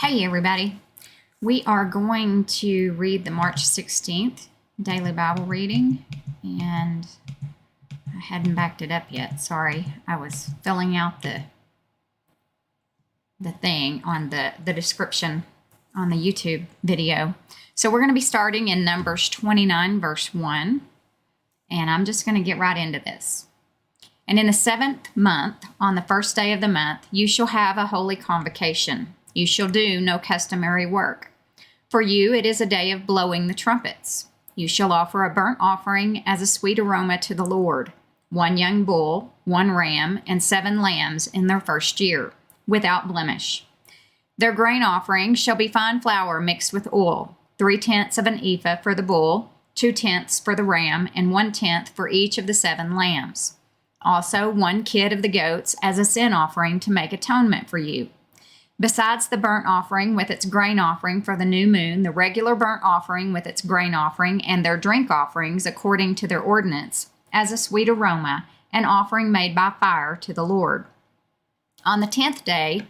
Hey everybody, we are going to read the March 16th daily Bible reading, and I hadn't backed it up yet. Sorry, I was filling out the thing on the description on the YouTube video. So we're going to be starting in Numbers 29 verse 1, and I'm just going to get right into this. And in the 7th month, on the first day of the month, you shall have a holy convocation. You shall do no customary work. For you it is a day of blowing the trumpets. You shall offer a burnt offering as a sweet aroma to the Lord, 1 young bull, 1 ram, and 7 lambs in their first year, without blemish. Their grain offering shall be fine flour mixed with oil, 3/10 of an ephah for the bull, 2/10 for the ram, and 1/10 for each of the 7 lambs. Also 1 kid of the goats as a sin offering to make atonement for you. Besides the burnt offering with its grain offering for the new moon, the regular burnt offering with its grain offering, and their drink offerings according to their ordinance, as a sweet aroma, an offering made by fire to the Lord. On the 10th day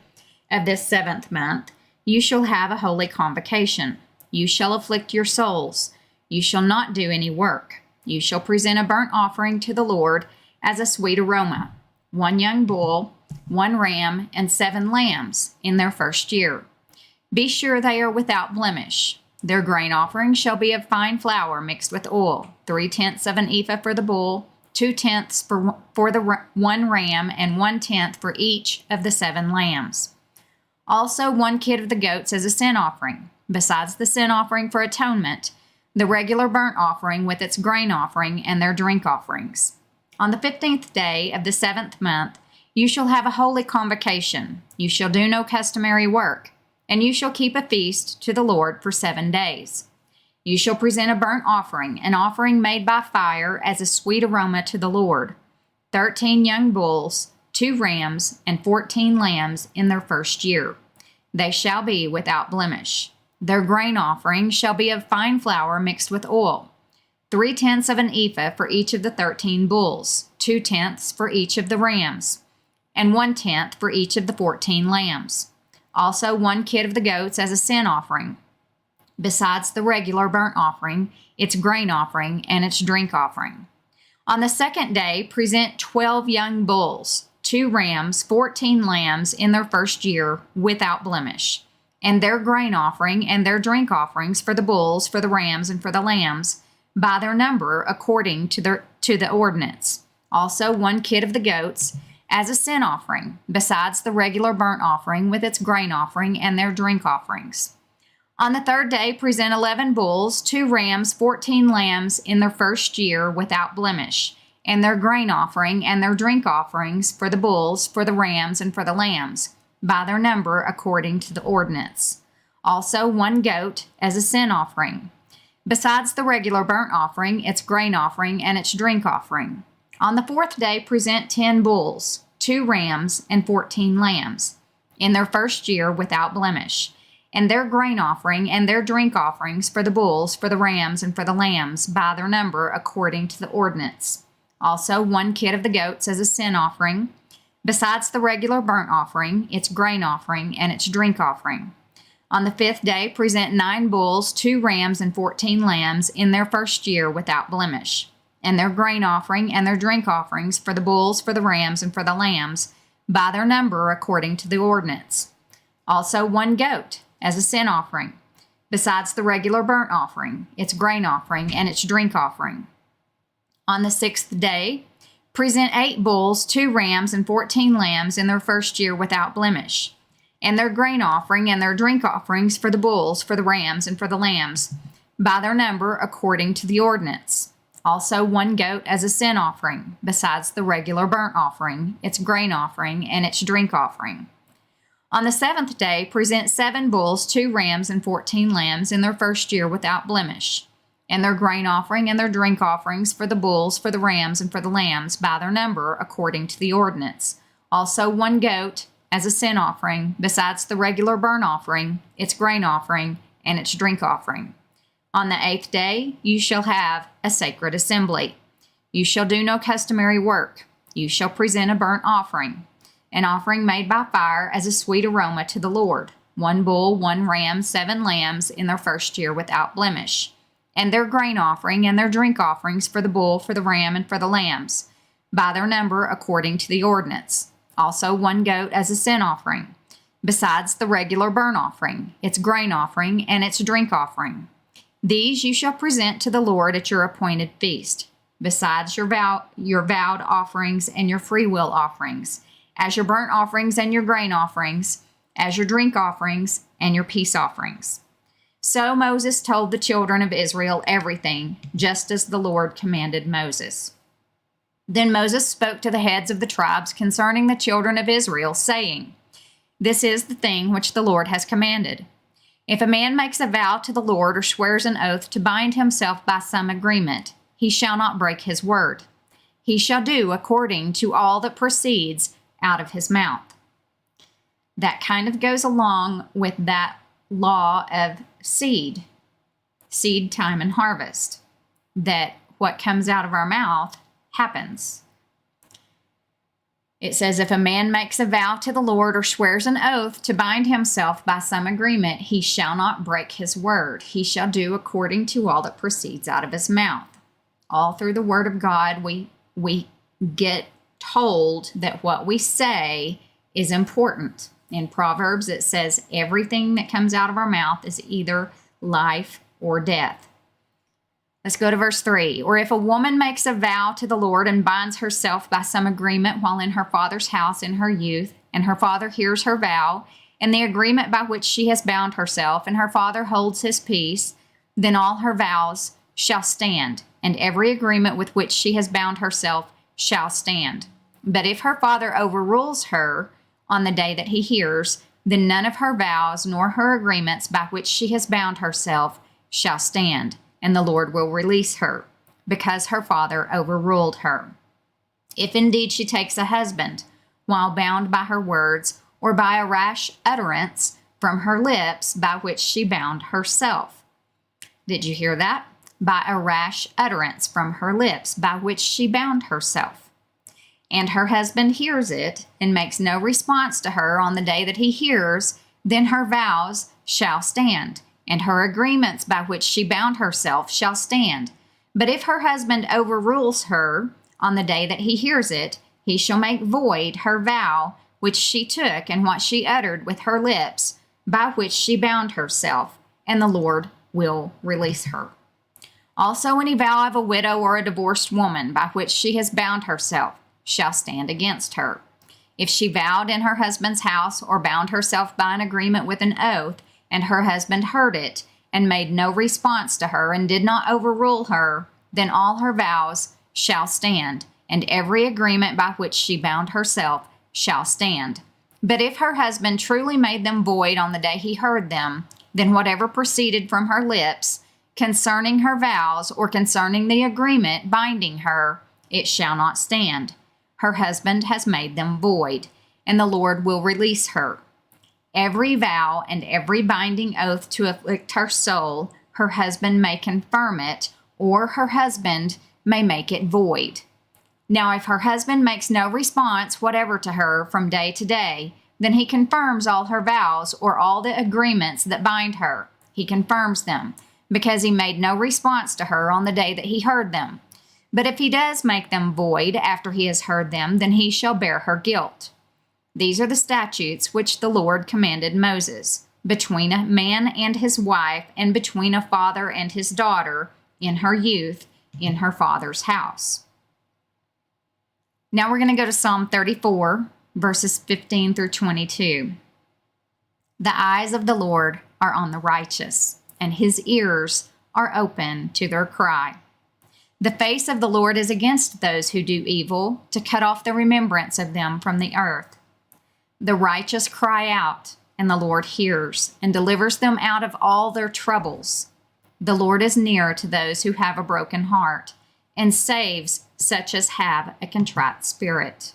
of this 7th month, you shall have a holy convocation. You shall afflict your souls. You shall not do any work. You shall present a burnt offering to the Lord as a sweet aroma, 1 young bull, 1 ram, and 7 lambs in their first year. Be sure they are without blemish. Their grain offering shall be of fine flour mixed with oil, 3/10 of an ephah for the bull, 2/10 for the 1 ram, and 1/10 for each of the 7 lambs. Also 1 kid of the goats as a sin offering. Besides the sin offering for atonement, the regular burnt offering with its grain offering and their drink offerings. On the 15th day of the 7th month, you shall have a holy convocation. You shall do no customary work, and you shall keep a feast to the Lord for 7 days. You shall present a burnt offering, an offering made by fire as a sweet aroma to the Lord, 13 young bulls, 2 rams, and 14 lambs in their first year. They shall be without blemish. Their grain offering shall be of fine flour mixed with oil, 3/10 of an ephah for each of the 13 bulls, 2/10 for each of the rams, and 1/10 for each of the 14 lambs. Also 1 kid of the goats as a sin offering. Besides the regular burnt offering, its grain offering, and its drink offering. On the 2nd day, present 12 young bulls, 2 rams, 14 lambs in their first year, without blemish, and their grain offering and their drink offerings for the bulls, for the rams, and for the lambs, by their number according to the ordinance. Also 1 kid of the goats as a sin offering, besides the regular burnt offering with its grain offering and their drink offerings. On the 3rd day, present 11 bulls, 2 rams, 14 lambs in their first year without blemish, and their grain offering and their drink offerings for the bulls, for the rams, and for the lambs, by their number according to the ordinance. Also 1 goat as a sin offering, besides the regular burnt offering, its grain offering, and its drink offering. On the 4th day, present 10 bulls, 2 rams, and 14 lambs in their first year without blemish, and their grain offering and their drink offerings for the bulls, for the rams, and for the lambs, by their number according to the ordinance. Also 1 kid of the goats as a sin offering, besides the regular burnt offering, its grain offering, and its drink offering. On the 5th day, present 9 bulls, 2 rams, and 14 lambs in their first year without blemish, and their grain offering and their drink offerings for the bulls, for the rams, and for the lambs, by their number according to the ordinance. Also 1 goat as a sin offering, besides the regular burnt offering, its grain offering, and its drink offering. On the 6th day, present 8 bulls, 2 rams, and 14 lambs in their first year without blemish, and their grain offering and their drink offerings for the bulls, for the rams, and for the lambs, by their number according to the ordinance. Also 1 goat as a sin offering, besides the regular burnt offering, its grain offering, and its drink offering. On the 7th day, present 7 bulls, 2 rams, and 14 lambs in their first year without blemish, and their grain offering and their drink offerings for the bulls, for the rams, and for the lambs, by their number according to the ordinance. Also 1 goat as a sin offering, besides the regular burnt offering, its grain offering, and its drink offering. On the 8th day, you shall have a sacred assembly. You shall do no customary work. You shall present a burnt offering, an offering made by fire as a sweet aroma to the Lord, 1 bull, 1 ram, 7 lambs in their first year without blemish, and their grain offering and their drink offerings for the bull, for the ram, and for the lambs, by their number according to the ordinance. Also 1 goat as a sin offering, besides the regular burnt offering, its grain offering, and its drink offering. These you shall present to the Lord at your appointed feast, besides your vowed offerings and your freewill offerings, as your burnt offerings and your grain offerings, as your drink offerings and your peace offerings. So Moses told the children of Israel everything, just as the Lord commanded Moses. Then Moses spoke to the heads of the tribes concerning the children of Israel, saying, This is the thing which the Lord has commanded. If a man makes a vow to the Lord or swears an oath to bind himself by some agreement, he shall not break his word. He shall do according to all that proceeds out of his mouth. That kind of goes along with that law of seed time and harvest, that what comes out of our mouth happens. It says, if a man makes a vow to the Lord or swears an oath to bind himself by some agreement, he shall not break his word. He shall do according to all that proceeds out of his mouth. All through the word of God, we get told that what we say is important. In Proverbs, it says everything that comes out of our mouth is either life or death. Let's go to verse 3. Or if a woman makes a vow to the Lord and binds herself by some agreement while in her father's house in her youth, and her father hears her vow, and the agreement by which she has bound herself, and her father holds his peace, then all her vows shall stand, and every agreement with which she has bound herself shall stand. But if her father overrules her on the day that he hears, then none of her vows nor her agreements by which she has bound herself shall stand, and the Lord will release her, because her father overruled her. If indeed she takes a husband, while bound by her words, or by a rash utterance from her lips by which she bound herself. Did you hear that? By a rash utterance from her lips by which she bound herself. And her husband hears it, and makes no response to her on the day that he hears, then her vows shall stand, and her agreements by which she bound herself shall stand. But if her husband overrules her on the day that he hears it, he shall make void her vow which she took and what she uttered with her lips, by which she bound herself, and the Lord will release her. Also any vow of a widow or a divorced woman by which she has bound herself shall stand against her. If she vowed in her husband's house or bound herself by an agreement with an oath, and her husband heard it and made no response to her and did not overrule her, then all her vows shall stand, and every agreement by which she bound herself shall stand. But if her husband truly made them void on the day he heard them, then whatever proceeded from her lips concerning her vows or concerning the agreement binding her, it shall not stand. Her husband has made them void, and the Lord will release her. Every vow and every binding oath to afflict her soul, her husband may confirm it, or her husband may make it void. Now, if her husband makes no response whatever to her from day to day, then he confirms all her vows or all the agreements that bind her. He confirms them, because he made no response to her on the day that he heard them. But if he does make them void after he has heard them, then he shall bear her guilt. These are the statutes which the Lord commanded Moses, between a man and his wife, and between a father and his daughter in her youth, in her father's house. Now we're going to go to Psalm 34, verses 15 through 22. The eyes of the Lord are on the righteous, and his ears are open to their cry. The face of the Lord is against those who do evil, to cut off the remembrance of them from the earth. The righteous cry out, and the Lord hears, and delivers them out of all their troubles. The Lord is near to those who have a broken heart, and saves such as have a contrite spirit.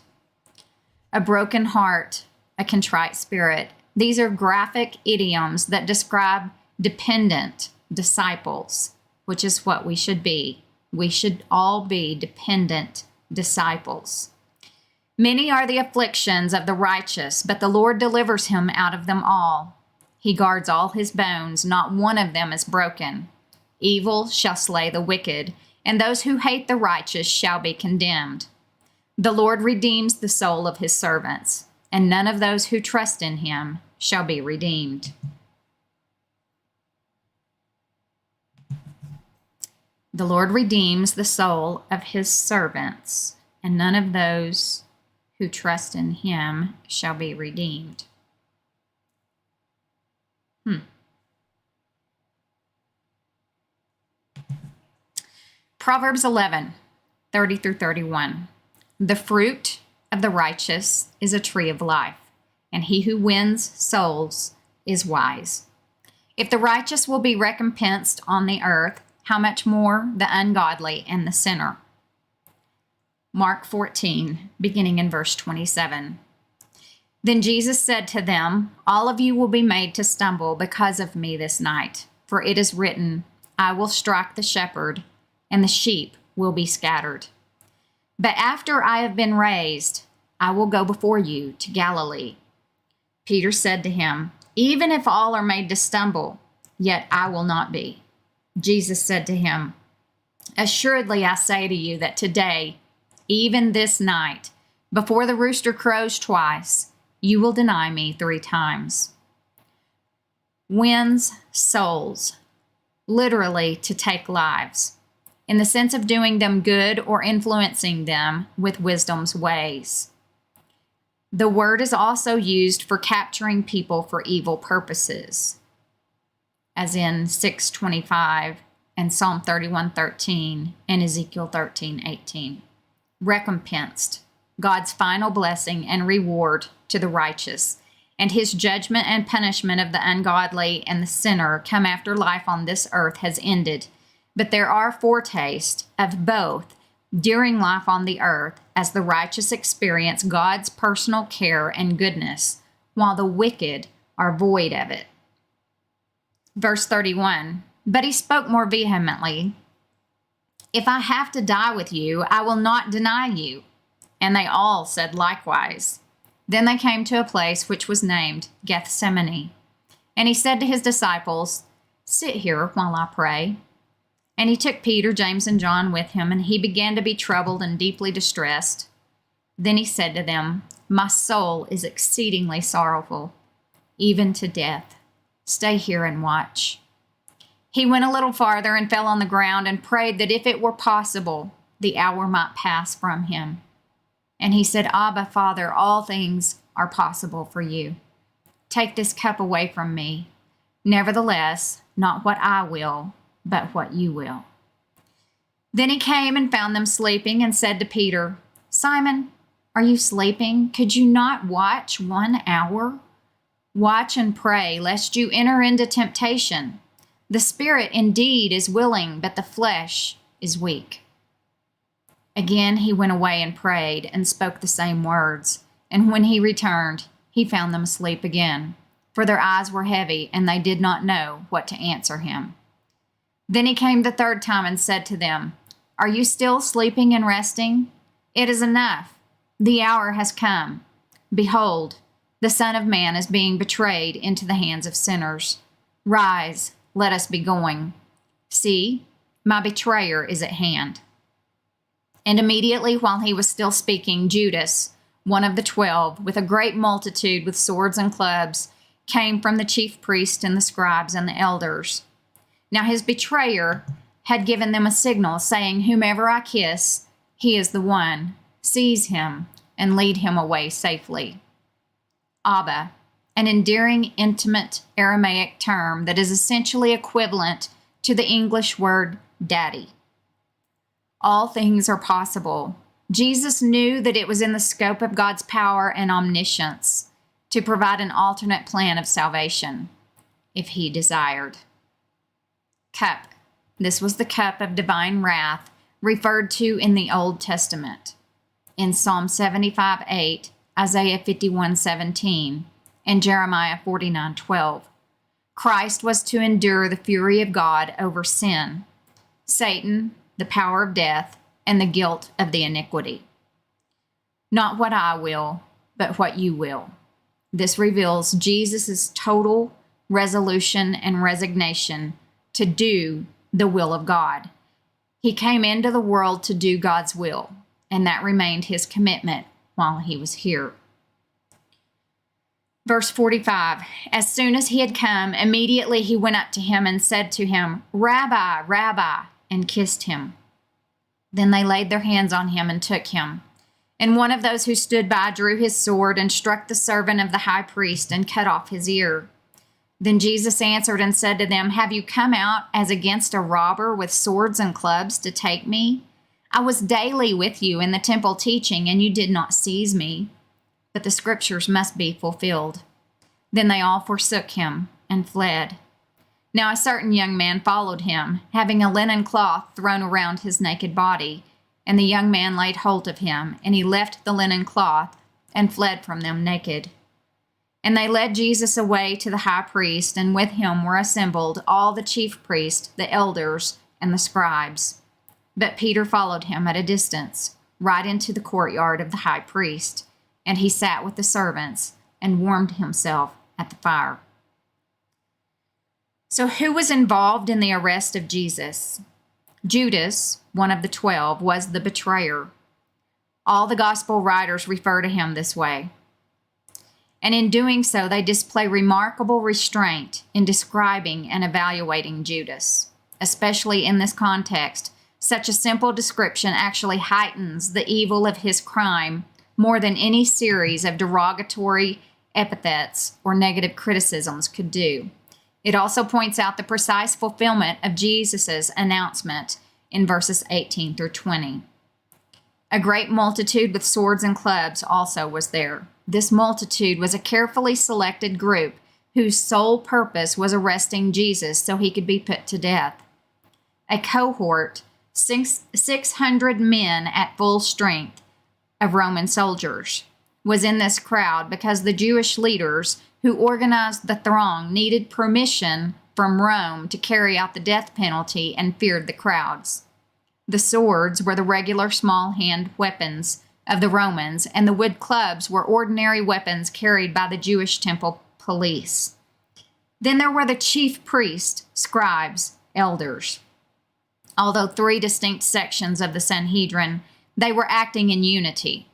A broken heart, a contrite spirit. These are graphic idioms that describe dependent disciples, which is what we should be. We should all be dependent disciples. Many are the afflictions of the righteous, but the Lord delivers him out of them all. He guards all his bones, not one of them is broken. Evil shall slay the wicked, and those who hate the righteous shall be condemned. The Lord redeems the soul of his servants, and none of those who trust in him shall be redeemed. The Lord redeems the soul of his servants, and none of those who trust in him shall be redeemed. Proverbs 11:30 through 31. The fruit of the righteous is a tree of life, and he who wins souls is wise. If the righteous will be recompensed on the earth, how much more the ungodly and the sinner? Mark 14, beginning in verse 27. Then Jesus said to them, all of you will be made to stumble because of me this night, for it is written, I will strike the shepherd, and the sheep will be scattered. But after I have been raised, I will go before you to Galilee. Peter said to him, even if all are made to stumble, yet I will not be. Jesus said to him, assuredly I say to you that today, even this night, before the rooster crows twice, you will deny me 3 times. Wins souls, literally to take lives, in the sense of doing them good or influencing them with wisdom's ways. The word is also used for capturing people for evil purposes, as in 6:25 and Psalm 31:13 and Ezekiel 13:18. Recompensed, God's final blessing and reward to the righteous, and his judgment and punishment of the ungodly and the sinner come after life on this earth has ended. But there are foretastes of both during life on the earth as the righteous experience God's personal care and goodness, while the wicked are void of it. Verse 31, but he spoke more vehemently, if I have to die with you, I will not deny you. And they all said likewise. Then they came to a place which was named Gethsemane. And he said to his disciples, sit here while I pray. And he took Peter, James, and John with him, and he began to be troubled and deeply distressed. Then he said to them, my soul is exceedingly sorrowful, even to death. Stay here and watch. He went a little farther and fell on the ground and prayed that if it were possible, the hour might pass from him. And he said, Abba, Father, all things are possible for you. Take this cup away from me. Nevertheless, not what I will, but what you will. Then he came and found them sleeping and said to Peter, Simon, are you sleeping? Could you not watch 1 hour? Watch and pray, lest you enter into temptation. The spirit indeed is willing, but the flesh is weak. Again he went away and prayed and spoke the same words. And when he returned, he found them asleep again, for their eyes were heavy, and they did not know what to answer him. Then he came the 3rd time and said to them, are you still sleeping and resting? It is enough. The hour has come. Behold, the Son of Man is being betrayed into the hands of sinners. Rise, let us be going. See, my betrayer is at hand. And immediately while he was still speaking, Judas, one of the 12, with a great multitude with swords and clubs, came from the chief priests and the scribes and the elders. Now his betrayer had given them a signal, saying, whomever I kiss, he is the one. Seize him and lead him away safely. Abba, an endearing, intimate Aramaic term that is essentially equivalent to the English word daddy. All things are possible. Jesus knew that it was in the scope of God's power and omniscience to provide an alternate plan of salvation, if he desired. Cup. This was the cup of divine wrath referred to in the Old Testament. In Psalm 75:8, Isaiah 51:17, and Jeremiah 49:12. Christ was to endure the fury of God over sin, Satan, the power of death, and the guilt of the iniquity. Not what I will, but what you will. This reveals Jesus' total resolution, and resignation to do the will of God. He came into the world to do God's will, and that remained his commitment while he was here. Verse 45, as soon as he had come, immediately he went up to him and said to him, Rabbi, Rabbi, and kissed him. Then they laid their hands on him and took him. And one of those who stood by drew his sword and struck the servant of the high priest and cut off his ear. Then Jesus answered and said to them, have you come out as against a robber with swords and clubs to take me? I was daily with you in the temple teaching, and you did not seize me. But the scriptures must be fulfilled. Then they all forsook him and fled. Now a certain young man followed him, having a linen cloth thrown around his naked body. And the young man laid hold of him, and he left the linen cloth and fled from them naked. And they led Jesus away to the high priest, and with him were assembled all the chief priests, the elders, and the scribes. But Peter followed him at a distance, right into the courtyard of the high priest, and he sat with the servants and warmed himself at the fire. So who was involved in the arrest of Jesus? Judas, one of the 12, was the betrayer. All the gospel writers refer to him this way. And in doing so, they display remarkable restraint in describing and evaluating Judas. Especially in this context, such a simple description actually heightens the evil of his crime more than any series of derogatory epithets or negative criticisms could do. It also points out the precise fulfillment of Jesus' announcement in verses 18 through 20. A great multitude with swords and clubs also was there. This multitude was a carefully selected group whose sole purpose was arresting Jesus so he could be put to death. A cohort, 600 men at full strength of Roman soldiers, was in this crowd because the Jewish leaders who organized the throng needed permission from Rome to carry out the death penalty and feared the crowds. The swords were the regular small hand weapons of the Romans, and the wood clubs were ordinary weapons carried by the Jewish temple police. Then there were the chief priests, scribes, elders. Although 3 distinct sections of the Sanhedrin, they were acting in unity.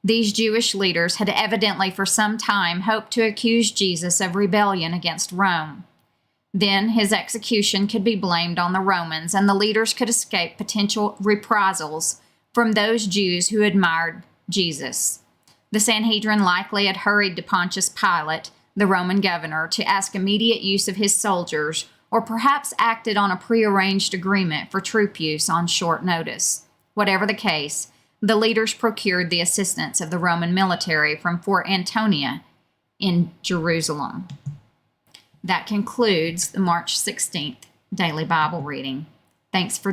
These Jewish leaders had evidently for some time hoped to accuse Jesus of rebellion against Rome. Then his execution could be blamed on the Romans, and the leaders could escape potential reprisals from those Jews who admired Jesus. The Sanhedrin likely had hurried to Pontius Pilate, the Roman governor, to ask immediate use of his soldiers, or perhaps acted on a prearranged agreement for troop use on short notice. Whatever the case, the leaders procured the assistance of the Roman military from Fort Antonia in Jerusalem. That concludes the March 16th Daily Bible Reading. Thanks for